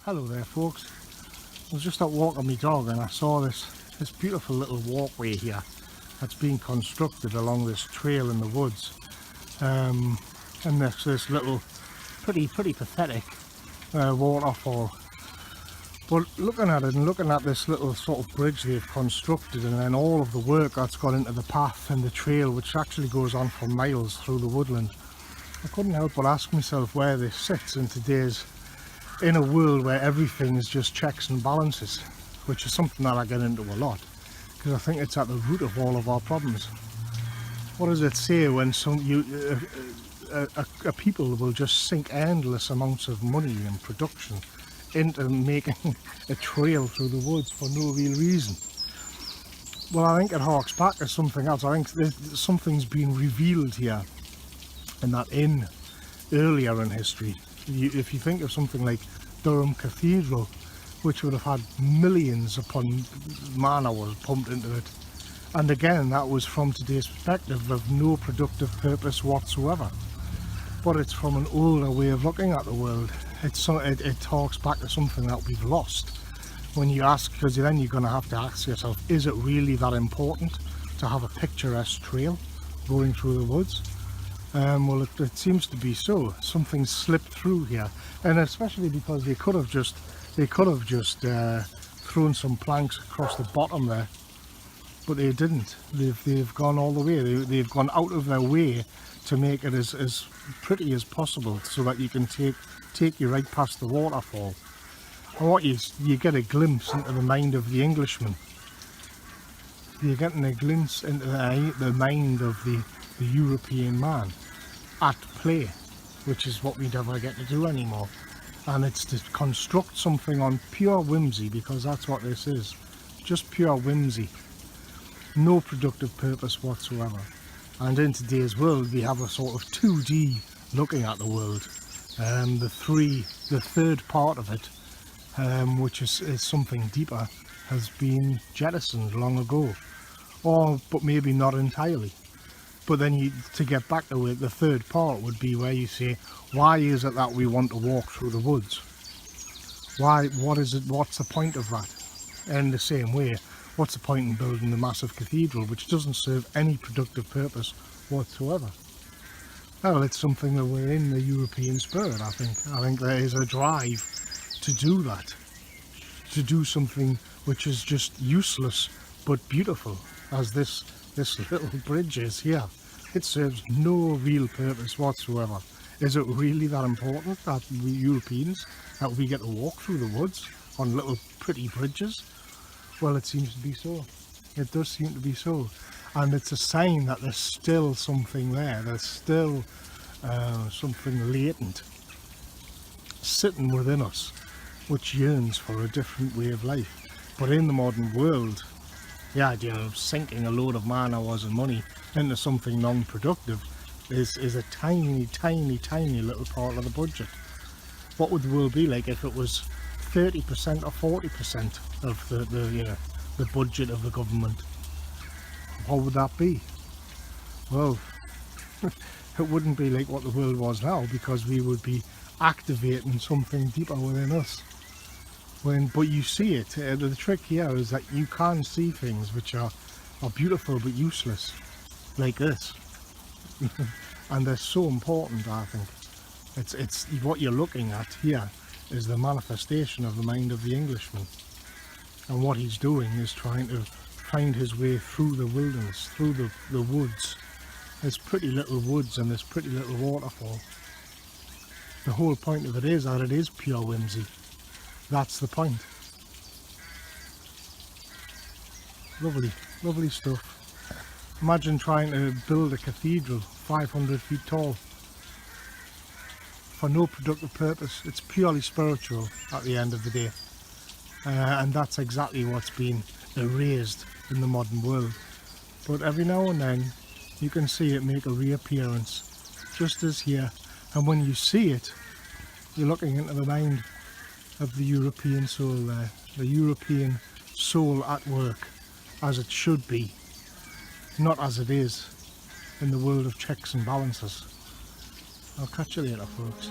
Hello there folks, I was just out walking my dog and I saw this beautiful little walkway here that's being constructed along this trail in the woods, and there's this little pretty pathetic waterfall. But looking at it and looking at this little sort of bridge they've constructed, and then all of the work that's gone into the path and the trail, which actually goes on for miles through the woodland, I couldn't help but ask myself where this sits in a world where everything is just checks and balances, which is something that I get into a lot because I think it's at the root of all of our problems. What does it say when a people will just sink endless amounts of money and production into making a trail through the woods for no real reason? Well, I think it harks back to something else. I think something's been revealed here, and that earlier in history, if you think of something like Durham Cathedral, which would have had millions upon man-hours pumped into it, and again that was from today's perspective of no productive purpose whatsoever, but it's from an older way of looking at the world. It talks back to something that we've lost. When you ask, because then you're going to have to ask yourself, is it really that important to have a picturesque trail going through the woods? Well, it seems to be so. Something slipped through here, and especially because they could have just thrown some planks across the bottom there, but they didn't. They've gone all the way. They've gone out of their way to make it as pretty as possible, so that you can take you right past the waterfall. And what you get a glimpse into the mind of the Englishman. You're getting a glimpse into the mind of the European man at play, which is what we never get to do anymore. And it's to construct something on pure whimsy, because that's what this is, just pure whimsy, no productive purpose whatsoever. And in today's world we have a sort of 2D looking at the world. The third part of it, which is something deeper, has been jettisoned long ago, but maybe not entirely. But then to get back to it, the third part would be where you say, why is it that we want to walk through the woods? What is it? What's the point of that? And in the same way, what's the point in building the massive cathedral which doesn't serve any productive purpose whatsoever? Well, it's something that we're in the European spirit, I think. I think there is a drive to do that, to do something which is just useless but beautiful, as this little bridge is here. It serves no real purpose whatsoever. Is it really that important that we Europeans, that we get to walk through the woods on little pretty bridges? Well, it seems to be so. It does seem to be so. And it's a sign that there's still something there. There's still something latent sitting within us, which yearns for a different way of life. But in the modern world, the idea of sinking a load of man-hours and money into something non-productive is a tiny little part of the budget. What would the world be like if it was 30% or 40% of the budget of the government? What would that be? Well, it wouldn't be like what the world was now, because we would be activating something deeper within us. But you see it. The trick here is that you can see things which are beautiful but useless, like this. And they're so important, I think. It's what you're looking at here is the manifestation of the mind of the Englishman, and what he's doing is trying to find his way through the wilderness, through the woods. There's pretty little woods and this pretty little waterfall. The whole point of it is that it is pure whimsy. That's the point. Lovely stuff. Imagine trying to build a cathedral 500 feet tall for no productive purpose. It's purely spiritual at the end of the day. And that's exactly what's been erased in the modern world. But every now and then you can see it make a reappearance, just as here. And when you see it, you're looking into the mind of the European soul there, the European soul at work, as it should be, not as it is in the world of checks and balances. I'll catch you later, folks.